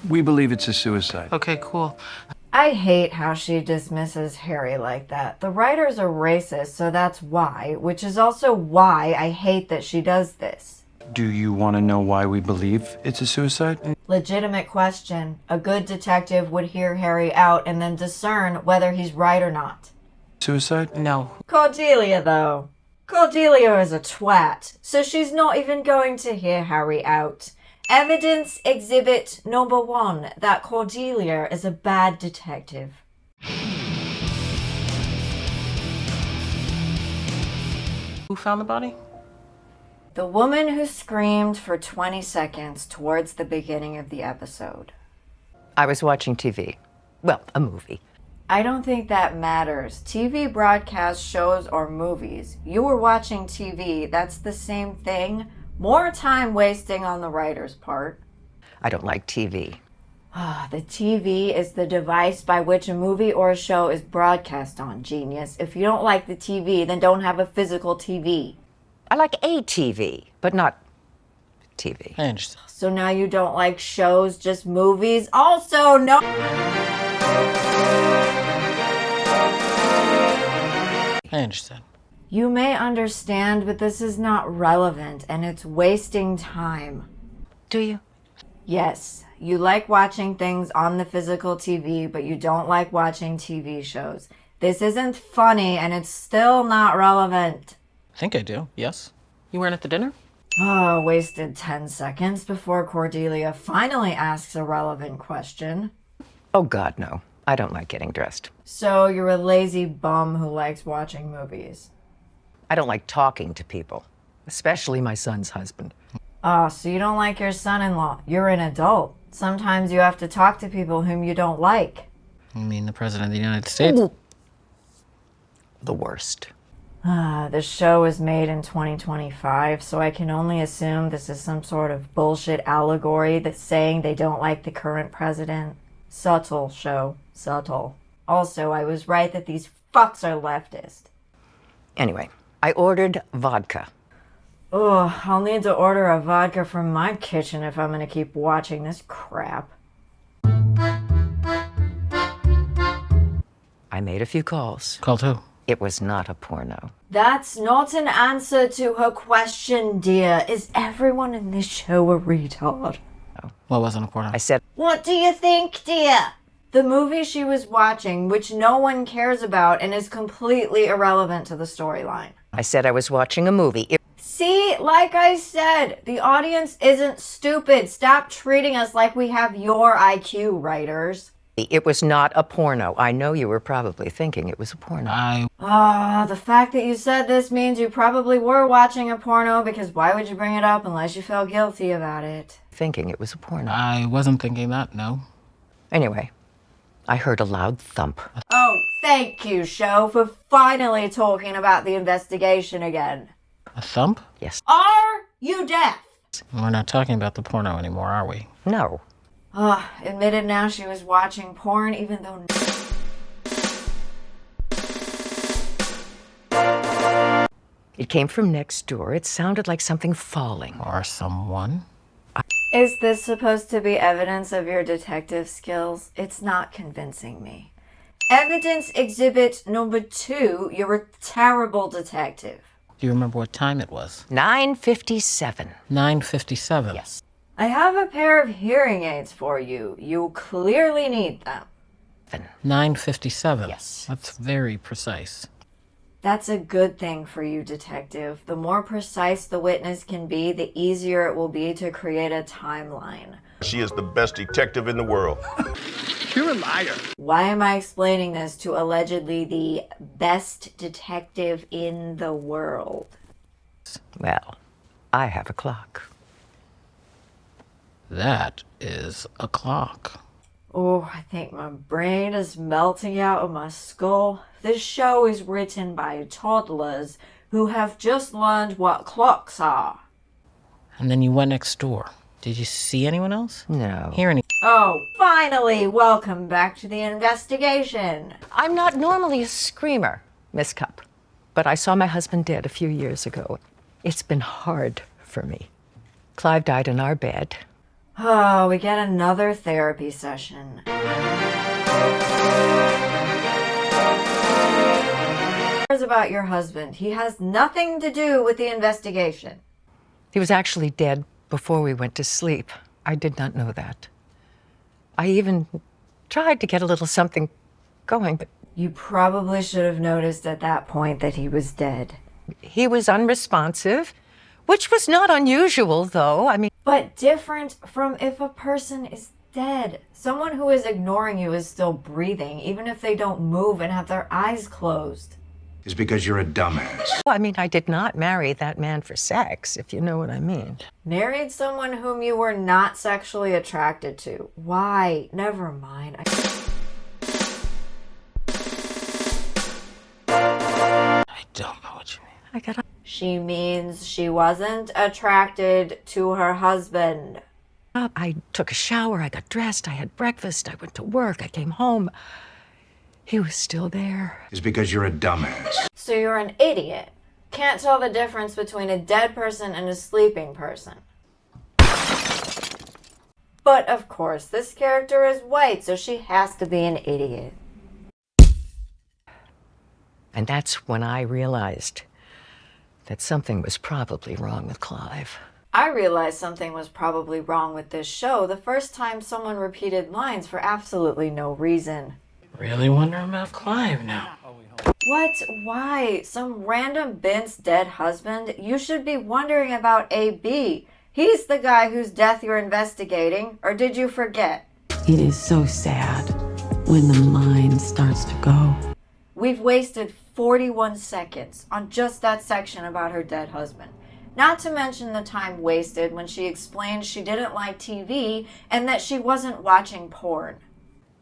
We believe it's a suicide. Okay, cool. I hate how she dismisses Harry like that. The writers are racist, so that's why, which is also why I hate that she does this. Do you want to know why we believe it's a suicide? Legitimate question. A good detective would hear Harry out and then discern whether he's right or not. Suicide? No. Cordelia, though. Cordelia is a twat, so she's not even going to hear Harry out. Evidence exhibit number 1 that Cordelia is a bad detective. Who found the body? The woman who screamed for 20 seconds towards the beginning of the episode. I was watching TV. Well, a movie. I don't think that matters. TV broadcast shows or movies. You were watching TV, that's the same thing. More time wasting on the writer's part. I don't like TV. The TV is the device by which a movie or a show is broadcast on, genius. If you don't like the TV, then don't have a physical TV. I like a TV, but not TV. I understand. So now you don't like shows, just movies? Also, no. I understand. You may understand, but this is not relevant and it's wasting time. Do you? Yes, you like watching things on the physical TV, but you don't like watching TV shows. This isn't funny and it's still not relevant. I think I do, yes. You weren't at the dinner? Oh, wasted 10 seconds before Cordelia finally asks a relevant question. Oh, God, no. I don't like getting dressed. So you're a lazy bum who likes watching movies. I don't like talking to people, especially my son's husband. Oh, so you don't like your son-in-law. You're an adult. Sometimes you have to talk to people whom you don't like. You mean the President of the United States? The worst. The show was made in 2025, so I can only assume this is some sort of bullshit allegory that's saying they don't like the current president. Subtle show. Subtle. Also, I was right that these fucks are leftist. Anyway, I ordered vodka. Oh, I'll need to order a vodka from my kitchen if I'm gonna keep watching this crap. I made a few calls. Called who? It was not a porno. That's not an answer to her question, dear. Is everyone in this show a retard? What wasn't a porno? I said, What do you think, dear? The movie she was watching, which no one cares about and is completely irrelevant to the storyline. I was watching a movie. See, like I said, the audience isn't stupid. Stop treating us like we have your IQ, writers. It was not a porno. I know you were probably thinking it was a porno. The fact that you said this means you probably were watching a porno, because why would you bring it up unless you felt guilty about it? Thinking it was a porno. I wasn't thinking that, no. Anyway, I heard a loud thump. Oh, thank you, show, for finally talking about the investigation again. A thump? Yes. Are you deaf? We're not talking about the porno anymore, are we? No. Admitted now she was watching porn, even though... It came from next door. It sounded like something falling. Or someone? Is this supposed to be evidence of your detective skills? It's not convincing me. Evidence exhibit number 2, you're a terrible detective. Do you remember what time it was? 9:57. 9:57. Yes. I have a pair of hearing aids for you. You clearly need them. 9:57. Yes. That's very precise. That's a good thing for you, detective. The more precise the witness can be, the easier it will be to create a timeline. She is the best detective in the world. You're a liar. Why am I explaining this to allegedly the best detective in the world? Well, I have a clock. That is a clock. Oh, I think my brain is melting out of my skull. This show is written by toddlers who have just learned what clocks are. And then you went next door. Did you see anyone else? No. Hear any? Oh, finally! Welcome back to the investigation. I'm not normally a screamer, Miss Cup, but I saw my husband dead a few years ago. It's been hard for me. Clive died in our bed. Oh, we get another therapy session. About your husband. He has nothing to do with the investigation. He was actually dead before we went to sleep. I did not know that. I even tried to get a little something going, but You probably should have noticed at that point that he was dead. he was unresponsive, which was not unusual, though. I mean, But different from if a person is dead. Someone who is ignoring you is still breathing, even if they don't move and have their eyes closed. Is because you're a dumbass. I did not marry that man for sex, if you know what I mean. Married someone whom you were not sexually attracted to. Why? Never mind. I don't know what you mean. She means she wasn't attracted to her husband. I took a shower, I got dressed, I had breakfast, I went to work, I came home. He was still there. Is because you're a dumbass. So you're an idiot. Can't tell the difference between a dead person and a sleeping person. But of course, this character is white, so she has to be an idiot. And that's when I realized that something was probably wrong with Clive. I realized something was probably wrong with this show the first time someone repeated lines for absolutely no reason. Really wondering about Clive now. What? Why? Some random Bint's dead husband? You should be wondering about AB. He's the guy whose death you're investigating, or did you forget? It is so sad when the mind starts to go. We've wasted 41 seconds on just that section about her dead husband. Not to mention the time wasted when she explained she didn't like TV and that she wasn't watching porn.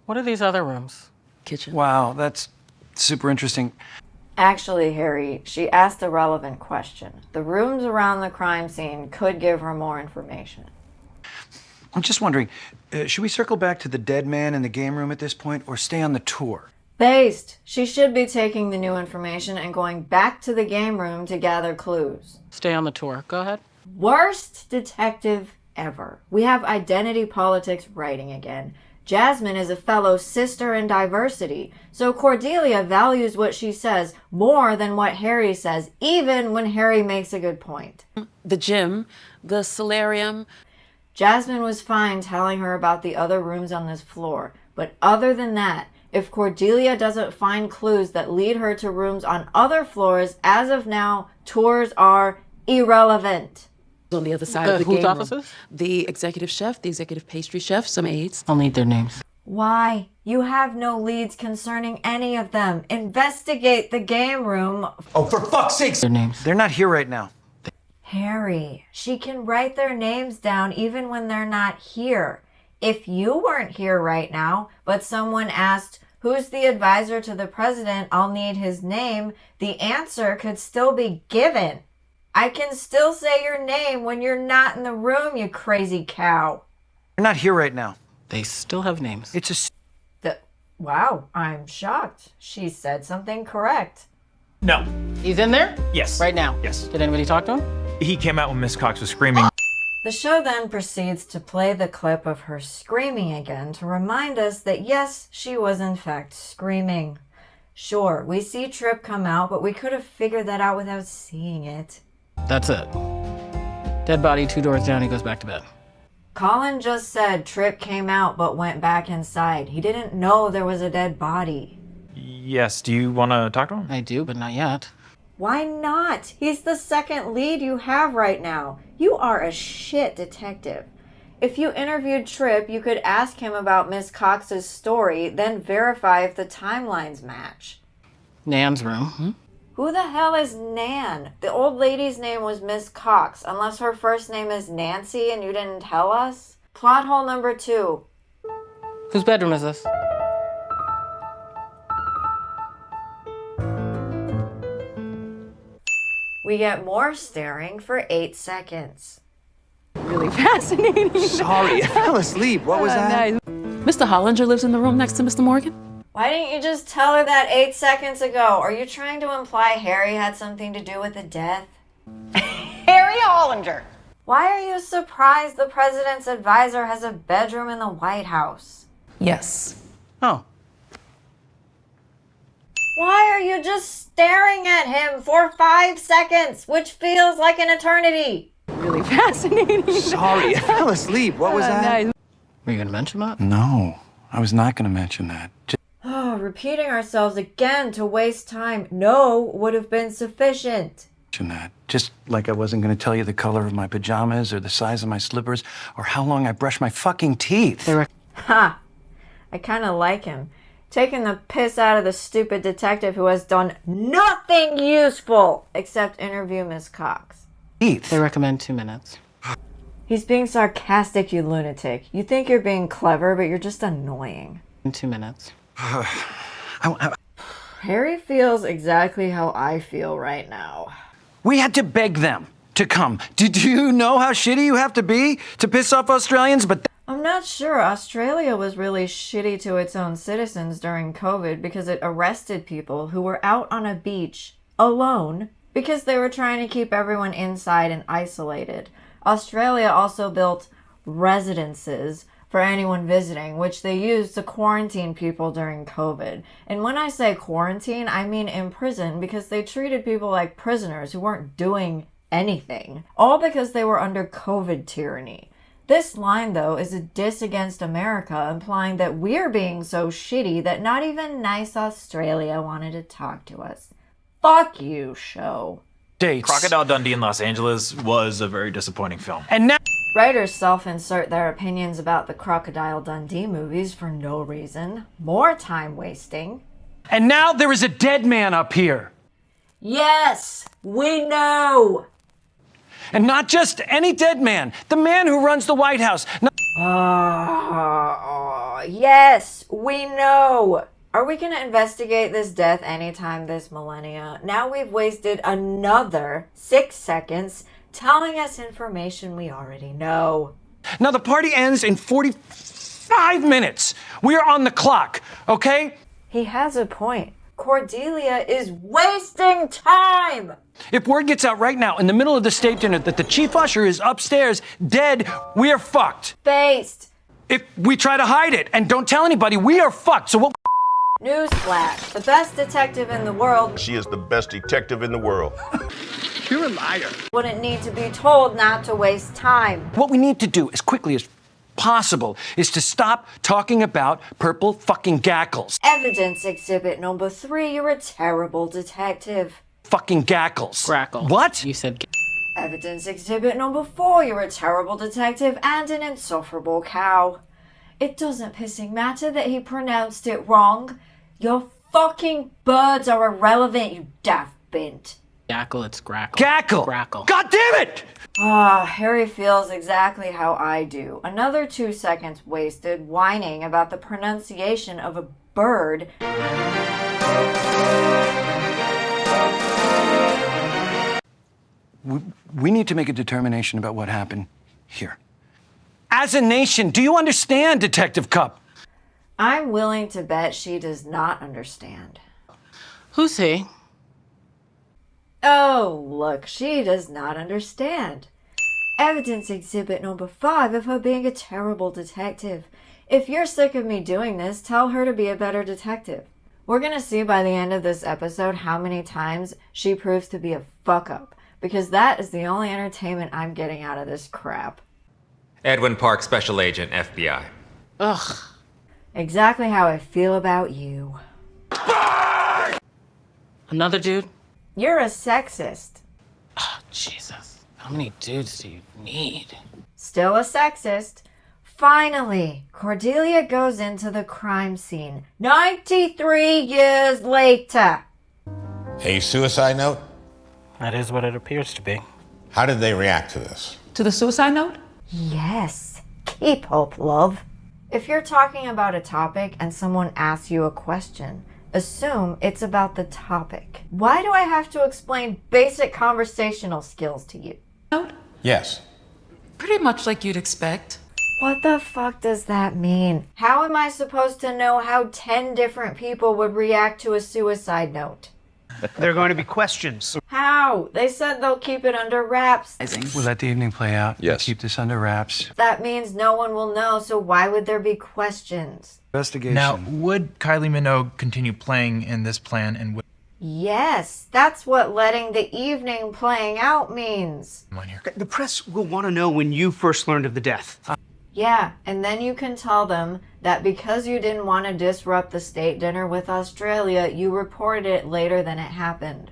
What are these other rooms? Kitchen. Wow, that's super interesting. Actually, Harry, she asked a relevant question. The rooms around the crime scene could give her more information. I'm just wondering, should we circle back to the dead man in the game room at this point or stay on the tour? Based. She should be taking the new information and going back to the game room to gather clues. Stay on the tour. Go ahead. Worst detective ever. We have identity politics writing again. Jasmine is a fellow sister in diversity, so Cordelia values what she says more than what Harry says, even when Harry makes a good point. The gym, the solarium. Jasmine was fine telling her about the other rooms on this floor, but other than that, if Cordelia doesn't find clues that lead her to rooms on other floors, as of now, tours are irrelevant. On the other side of the whose game room. offices? The executive chef, the executive pastry chef, some aides. I'll need their names. Why? You have no leads concerning any of them. Investigate the game room. Oh, for fuck's sake! Their names. They're not here right now. Harry, she can write their names down even when they're not here. If you weren't here right now, but someone asked, who's the advisor to the president? I'll need his name. The answer could still be given. I can still say your name when you're not in the room, you crazy cow. They're not here right now. They still have names. It's a... Wow, I'm shocked. She said something correct. No. He's in there? Yes. Right now? Yes. Did anybody talk to him? He came out when Miss Cox was screaming. The show then proceeds to play the clip of her screaming again to remind us that yes, she was in fact screaming. Sure, we see Tripp come out, but we could have figured that out without seeing it. That's it. Dead body, 2 doors down, he goes back to bed. Colin just said Tripp came out but went back inside. He didn't know there was a dead body. Yes, do you want to talk to him? I do, but not yet. Why not? He's the second lead you have right now. You are a shit detective. If you interviewed Tripp, you could ask him about Miss Cox's story, then verify if the timelines match. Nan's room. Who the hell is Nan? The old lady's name was Miss Cox, unless her first name is Nancy and you didn't tell us? Plot hole number 2. Whose bedroom is this? We get more staring for 8 seconds. Really fascinating. Sorry, I fell asleep. What was that? Nice. Mr. Hollinger lives in the room next to Mr. Morgan? Why didn't you just tell her that 8 seconds ago? Are you trying to imply Harry had something to do with the death? Harry Hollinger. Why are you surprised the president's advisor has a bedroom in the White House? Yes. Oh, Why are you just staring at him for 5 seconds, which feels like an eternity? Really fascinating. sorry, I fell asleep. What was that? Were you gonna mention that? No, I was not going to mention that. Oh, repeating ourselves again to waste time. No would have been sufficient. Mention that. Just like I wasn't going to tell you the color of my pajamas or the size of my slippers or how long I brush my fucking teeth. Ha! I kind of like him. Taking the piss out of the stupid detective who has done nothing useful except interview Miss Cox. Teeth. They recommend 2 minutes. He's being sarcastic, you lunatic. You think you're being clever, but you're just annoying. In 2 minutes. Harry feels exactly how I feel right now. We had to beg them to come. Did you know how shitty you have to be to piss off Australians? But I'm not sure. Australia was really shitty to its own citizens during COVID because it arrested people who were out on a beach alone because they were trying to keep everyone inside and isolated. Australia also built residences for anyone visiting, which they used to quarantine people during COVID. And when I say quarantine, I mean imprison because they treated people like prisoners who weren't doing anything, all because they were under COVID tyranny. This line, though, is a diss against America, implying that we're being so shitty that not even nice Australia wanted to talk to us. Fuck you, show. dates. Crocodile Dundee in Los Angeles was a very disappointing film. And now Writers self-insert their opinions about the Crocodile Dundee movies for no reason. More time wasting. there is a dead man up here. Yes, we know. And not just any dead man. The man who runs the White House. Yes, we know. Are we gonna investigate this death anytime this millennia? Now we've wasted another 6 seconds telling us information we already know. Now the party ends in 45 minutes. We are on the clock, okay? He has a point. Cordelia is wasting time! If word gets out right now in the middle of the state dinner that the chief usher is upstairs dead, we are fucked. Based. If we try to hide it and don't tell anybody, we are fucked. So what? Newsflash. The best detective in the world She is the best detective in the world. You're a liar. wouldn't need to be told not to waste time. What we need to do as quickly as possible is to stop talking about purple fucking gackles. Evidence exhibit number 3, you're a terrible detective. Fucking gackles. Grackle. What? You said Evidence exhibit number 4, you're a terrible detective and an insufferable cow. It doesn't pissing matter that he pronounced it wrong. Your fucking birds are irrelevant, you daft bint. gackle, it's grackle. Gackle. Grackle. God damn it! Harry feels exactly how I do. Another 2 seconds wasted whining about the pronunciation of a bird. We need to make a determination about what happened here. As a nation, do you understand, Detective Cup? I'm willing to bet she does not understand. Who's he? Oh, look, she does not understand. Evidence exhibit number 5 of her being a terrible detective. If you're sick of me doing this, tell her to be a better detective. We're gonna see by the end of this episode how many times she proves to be a fuck up, because that is the only entertainment I'm getting out of this crap. Edwin Park, Special Agent, FBI. Ugh. Exactly how I feel about you. Another dude? You're a sexist. Oh, Jesus. How many dudes do you need? Still a sexist. Finally, Cordelia goes into the crime scene 93 years later. A suicide note? That is what it appears to be. How did they react to this? To the suicide note? Yes. Keep hope, love. If you're talking about a topic and someone asks you a question, assume it's about the topic. Why do I have to explain basic conversational skills to you? Yes. Pretty much like you'd expect. What the fuck does that mean? How am I supposed to know how 10 different people would react to a suicide note? There are going to be questions. How? They said they'll keep it under wraps. We'll let the evening play out. Yes. Keep this under wraps. That means no one will know, so why would there be questions? Investigation. Now, would Kylie Minogue continue playing in this plan and would Yes, that's what letting the evening playing out means. mine here? The press will want to know when you first learned of the death. Yeah, and then you can tell them that because you didn't want to disrupt the state dinner with Australia, you reported it later than it happened.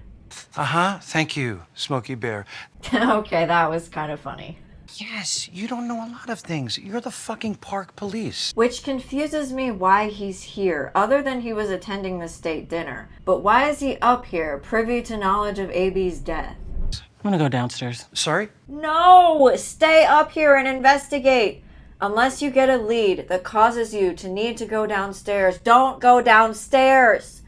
Uh-huh. Thank you, Smokey Bear. Okay, that was kind of funny. Yes, you don't know a lot of things. You're the fucking park police. Which confuses me why he's here, other than he was attending the state dinner. But why is he up here, privy to knowledge of AB's death? I'm gonna go downstairs. Sorry? No! Stay up here and investigate! Unless you get a lead that causes you to need to go downstairs, don't go downstairs!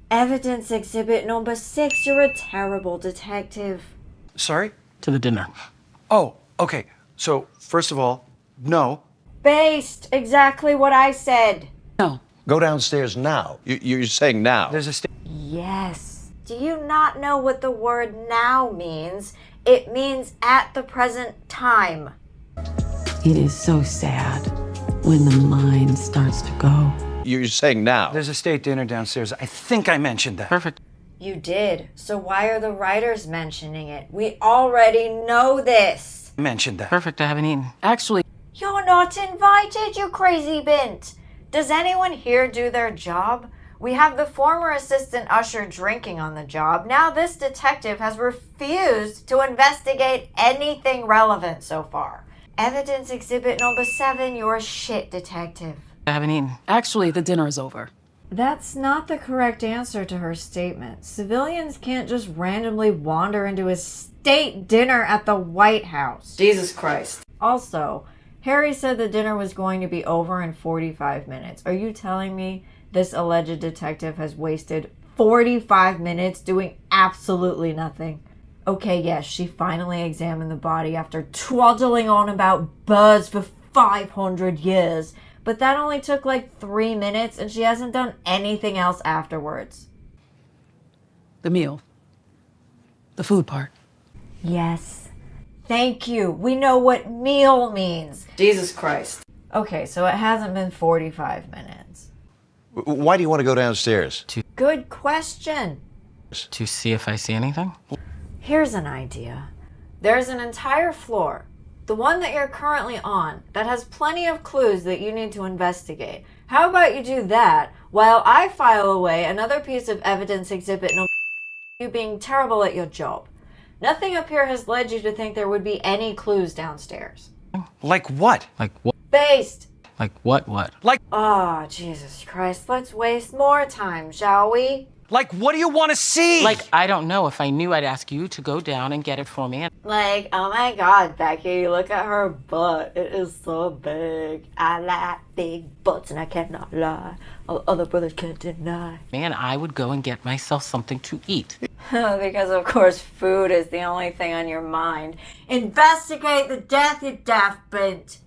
Evidence exhibit number 6, you're a terrible detective. Sorry? To the dinner. Oh, okay. So, first of all, no. Based, exactly what I said. No. Go downstairs now. You're saying now. There's a Yes. Do you not know what the word now means? It means at the present time. It is so sad when the mind starts to go. You're saying now. There's a state dinner downstairs. I think I mentioned that. Perfect. You did. So why are the writers mentioning it? We already know this. Mentioned that. Perfect, I haven't eaten. Actually, You're not invited, you crazy bint. Does anyone here do their job? We have the former assistant usher drinking on the job. Now this detective has refused to investigate anything relevant so far. Evidence exhibit number 7, you're a shit detective. I haven't eaten. Actually, the dinner is over. That's not the correct answer to her statement. Civilians can't just randomly wander into a state dinner at the White House. Jesus Christ. Also, Harry said the dinner was going to be over in 45 minutes. Are you telling me this alleged detective has wasted 45 minutes doing absolutely nothing? Okay, yes, she finally examined the body after twaddling on about birds for 500 years. But that only took like 3 minutes, and she hasn't done anything else afterwards. The meal. The food part. Yes. Thank you. We know what meal means. Jesus Christ. Okay, so it hasn't been 45 minutes. Why do you want to go downstairs? Good question. To see if I see anything? Here's an idea. There's an entire floor, the one that you're currently on, that has plenty of clues that you need to investigate. How about you do that while I file away another piece of evidence exhibit number you being terrible at your job? Nothing up here has led you to think there would be any clues downstairs. Like what? Like what? Based. Like what? Oh, Jesus Christ. Let's waste more time, shall we? Like, what do you want to see? Like, I don't know. If I knew, I'd ask you to go down and get it for me. Like, oh my God, Becky, look at her butt. It is so big. I like big butts and I cannot lie. All other brothers can't deny. Man, I would go and get myself something to eat. Because, of course, food is the only thing on your mind. Investigate the death, you daft bint.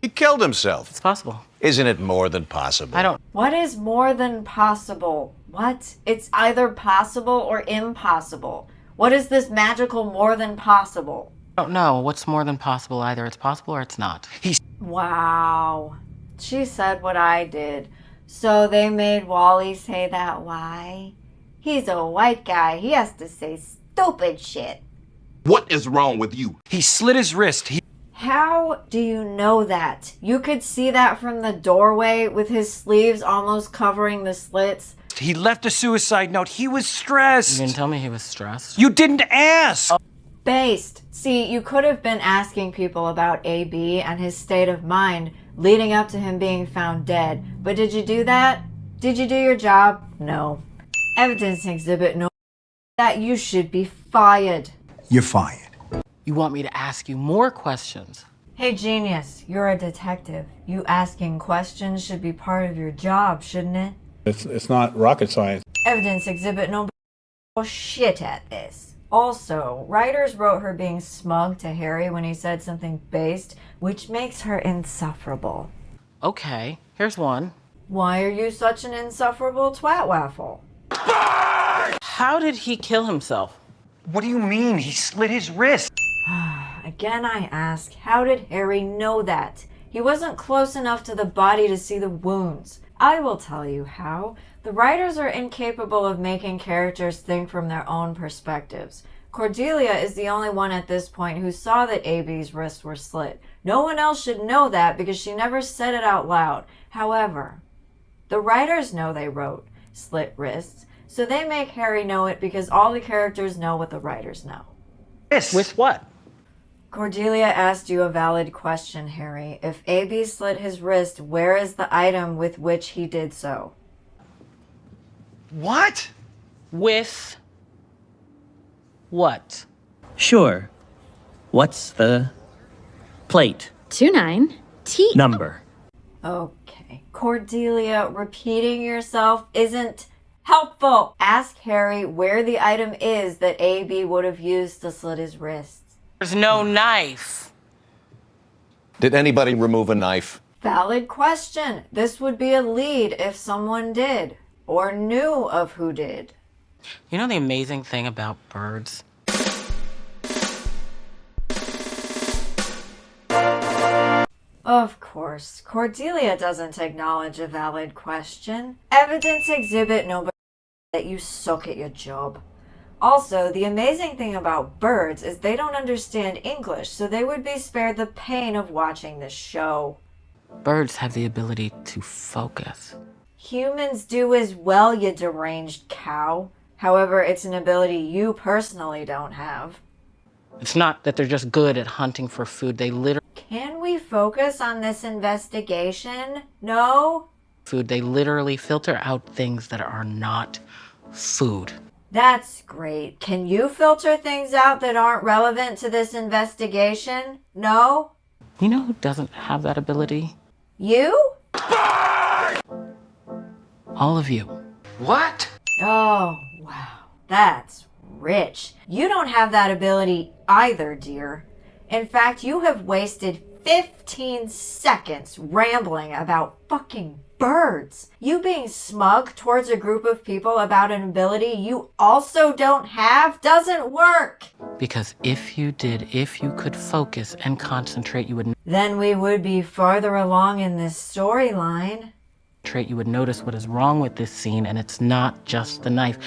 He killed himself. It's possible. Isn't it more than possible? I don't. What is more than possible? What? It's either possible or impossible. What is this magical more than possible? I don't know what's more than possible. Either it's possible or it's not. Wow. She said what I did. So they made Wally say that. Why? He's a white guy. He has to say stupid shit. What is wrong with you? He slit his wrist. How do you know that? You could see that from the doorway with his sleeves almost covering the slits. He left a suicide note. He was stressed. You didn't tell me he was stressed. You didn't ask. Based. See, you could have been asking people about AB and his state of mind leading up to him being found dead. But did you do that? Did you do your job? No. Evidence exhibit no. That you should be fired. You're fired. You want me to ask you more questions? Hey, genius, you're a detective. You asking questions should be part of your job, shouldn't it? It's not rocket science. Evidence exhibit no shit at this. Also, writers wrote her being smug to Harry when he said something based, which makes her insufferable. Okay, here's one. Why are you such an insufferable twat waffle? How did he kill himself? What do you mean? He slit his wrist. Again, I ask, how did Harry know that? He wasn't close enough to the body to see the wounds. I will tell you how. The writers are incapable of making characters think from their own perspectives. Cordelia is the only one at this point who saw that AB's wrists were slit. No one else should know that because she never said it out loud. However, the writers know they wrote slit wrists, so they make Harry know it because all the characters know what the writers know. With what? Cordelia asked you a valid question, Harry. If AB slit his wrist, where is the item with which he did so? What? With what? Sure. What's the plate 29T. number? Okay. Cordelia, repeating yourself isn't helpful. Ask Harry where the item is that AB would have used to slit his wrists. There's no knife. Did anybody remove a knife? Valid question. This would be a lead if someone did, or knew of who did. You know the amazing thing about birds? Of course, Cordelia doesn't acknowledge a valid question. Evidence exhibit number that you suck at your job. Also, the amazing thing about birds is they don't understand English, so they would be spared the pain of watching this show. Birds have the ability to focus. Humans do as well, you deranged cow. However, it's an ability you personally don't have. It's not that they're just good at hunting for food. They literally Can we focus on this investigation? No? They literally filter out things that are not food. That's great. Can you filter things out that aren't relevant to this investigation? No? You know who doesn't have that ability? You? All of you. What? Oh, wow. That's rich. You don't have that ability either, dear. In fact, you have wasted 15 seconds rambling about fucking birds. You being smug towards a group of people about an ability you also don't have doesn't work. Because if you could focus and concentrate, you would Then we would be farther along in this storyline. you would notice what is wrong with this scene, and it's not just the knife.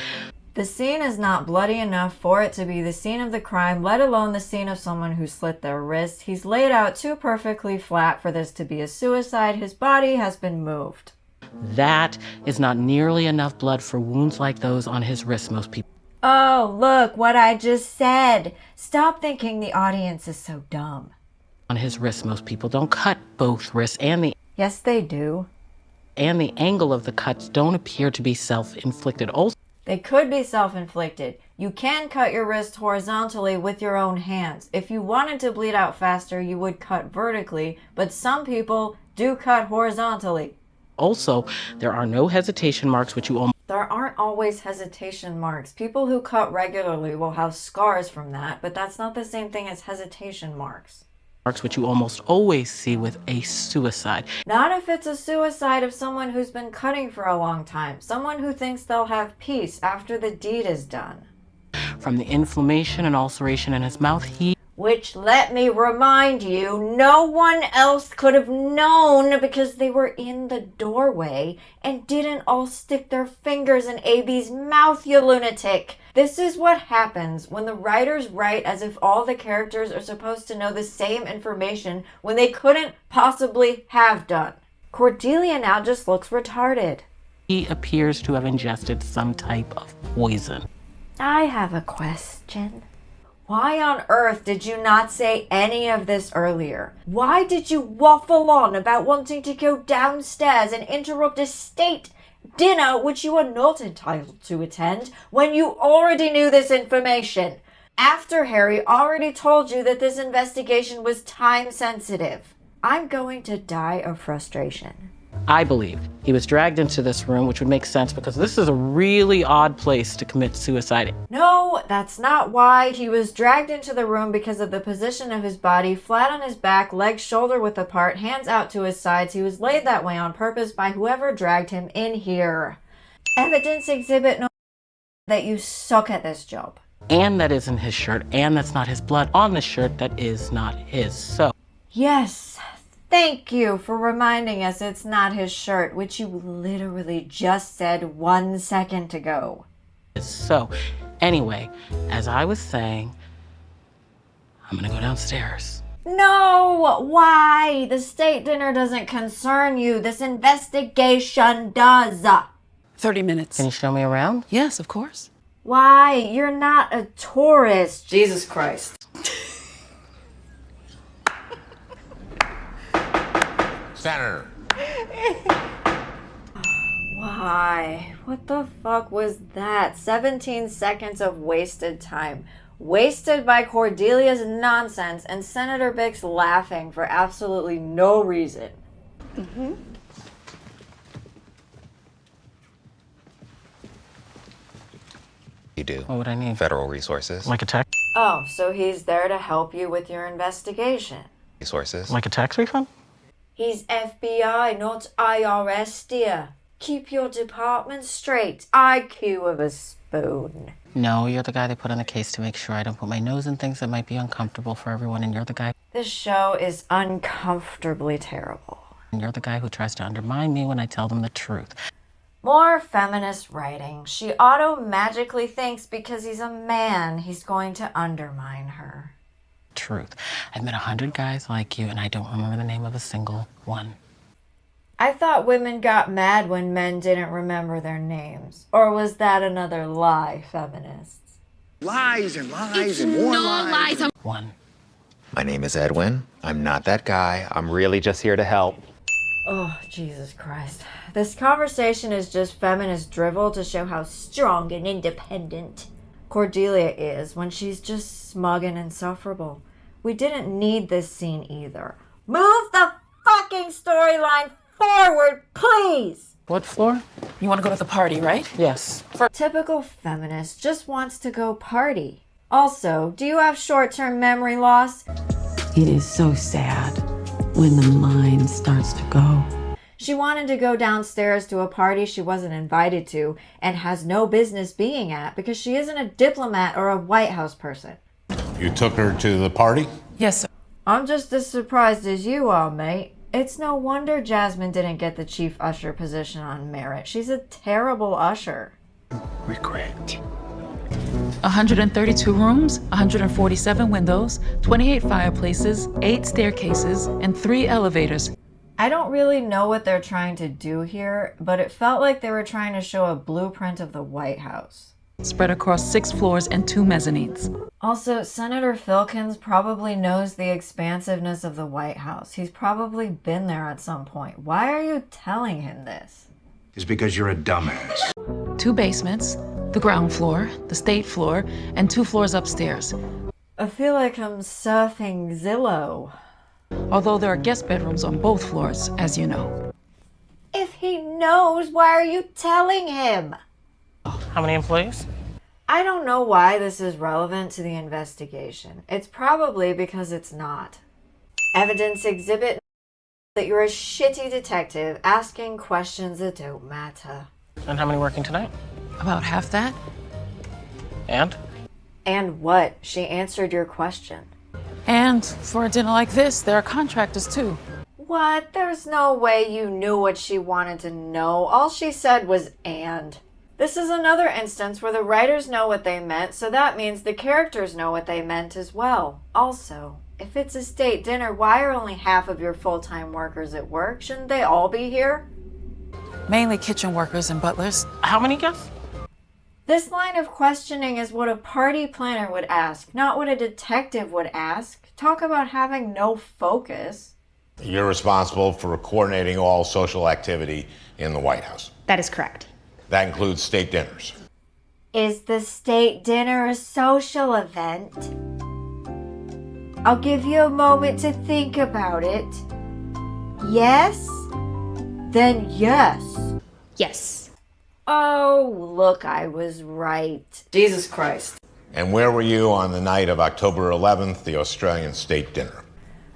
The scene is not bloody enough for it to be the scene of the crime, let alone the scene of someone who slit their wrist. He's laid out too perfectly flat for this to be a suicide. His body has been moved. That is not nearly enough blood for wounds like those on his wrists, most people. Oh, look what I just said. Stop thinking the audience is so dumb. On his wrists, most people don't cut both wrists, and the Yes, they do. angle of the cuts don't appear to be self-inflicted. Also, They could be self-inflicted. You can cut your wrist horizontally with your own hands. If you wanted to bleed out faster, you would cut vertically, but some people do cut horizontally. there are no hesitation marks, which you almost There aren't always hesitation marks. People who cut regularly will have scars from that, but that's not the same thing as hesitation marks. almost always see with a suicide. Not if it's a suicide of someone who's been cutting for a long time. Someone who thinks they'll have peace after the deed is done. From the inflammation and ulceration in his mouth, Which, let me remind you, no one else could have known because they were in the doorway and didn't all stick their fingers in AB's mouth, you lunatic. This is what happens when the writers write as if all the characters are supposed to know the same information when they couldn't possibly have done. Cordelia now just looks retarded. he appears to have ingested some type of poison. I have a question. Why on earth did you not say any of this earlier? Why did you waffle on about wanting to go downstairs and interrupt a state dinner which you are not entitled to attend when you already knew this information? After Harry already told you that this investigation was time sensitive. I'm going to die of frustration. I believe he was dragged into this room, which would make sense because this is a really odd place to commit suicide. No, that's not why. He was dragged into the room because of the position of his body, flat on his back, legs shoulder width apart, hands out to his sides. He was laid that way on purpose by whoever dragged him in here. Evidence exhibit no that you suck at this job. And that isn't his shirt, and that's not his blood on the shirt that is not his. So, Yes, thank you for reminding us it's not his shirt, which you literally just said 1 second ago. Anyway, as I was saying, I'm gonna go downstairs. No! Why? The state dinner doesn't concern you. This investigation does. 30 minutes. Can you show me around? Yes, of course. Why? You're not a tourist. Jesus Christ. Senator. Why? What the fuck was that? 17 seconds of wasted time. Wasted by Cordelia's nonsense and Senator Bix laughing for absolutely no reason. You do. What would I need? Federal resources. Like a tax? Oh, so he's there to help you with your investigation. Resources. Like a tax refund? He's FBI, not IRS, dear. Keep your department straight. IQ of a spoon. No, you're the guy they put on the case to make sure I don't put my nose in things that might be uncomfortable for everyone, and you're the guy. This show is uncomfortably terrible. And you're the guy who tries to undermine me when I tell them the truth. More feminist writing. She auto-magically thinks because he's a man, he's going to undermine her. Truth. I've met 100 guys like you, and I don't remember the name of a single one. I thought women got mad when men didn't remember their names. Or was that another lie, feminists? Lies and lies and more lies. One. My name is Edwin. I'm not that guy. I'm really just here to help. Oh, Jesus Christ. This conversation is just feminist drivel to show how strong and independent Cordelia is when she's just smug and insufferable. We didn't need this scene either. Move the fucking storyline forward, please! What floor? You want to go to the party, right? Yes. Typical feminist just wants to go party. Also, do you have short-term memory loss? It is so sad when the mind starts to go. She wanted to go downstairs to a party she wasn't invited to and has no business being at because she isn't a diplomat or a White House person. You took her to the party? Yes, sir. I'm just as surprised as you are, mate. It's no wonder Jasmine didn't get the chief usher position on merit. She's a terrible usher. Regret. 132 rooms, 147 windows, 28 fireplaces, 8 staircases, and 3 elevators. I don't really know what they're trying to do here, but it felt like they were trying to show a blueprint of the White House. Spread across 6 floors and 2 mezzanines. Also, Senator Filkins probably knows the expansiveness of the White House. He's probably been there at some point. Why are you telling him this? It's because you're a dumbass. 2 basements, the ground floor, the state floor, and 2 floors upstairs. I feel like I'm surfing Zillow. Although there are guest bedrooms on both floors, as you know. If he knows, why are you telling him? How many employees? I don't know why this is relevant to the investigation. It's probably because it's not. Evidence exhibit that you're a shitty detective asking questions that don't matter. And how many working tonight? About half that? And? And what? She answered your question. And for a dinner like this, there are contractors too. What? There's no way you knew what she wanted to know. All she said was and. This is another instance where the writers know what they meant, so that means the characters know what they meant as well. Also, if it's a state dinner, why are only half of your full-time workers at work? Shouldn't they all be here? Mainly kitchen workers and butlers. How many guests? This line of questioning is what a party planner would ask, not what a detective would ask. Talk about having no focus. You're responsible for coordinating all social activity in the White House. That is correct. That includes state dinners. Is the state dinner a social event? I'll give you a moment to think about it. Yes? Then yes. Yes. Oh, look, I was right. Jesus Christ. And where were you on the night of October 11th, the Australian state dinner?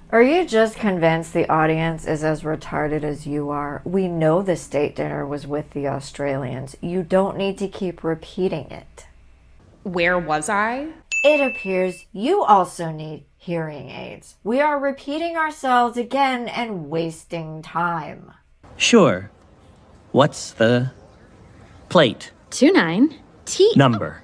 Are you just convinced the audience is as retarded as you are? We know the state dinner was with the Australians. You don't need to keep repeating it. Where was I? It appears you also need hearing aids. We are repeating ourselves again and wasting time. Sure. What's the plate 29 T. number?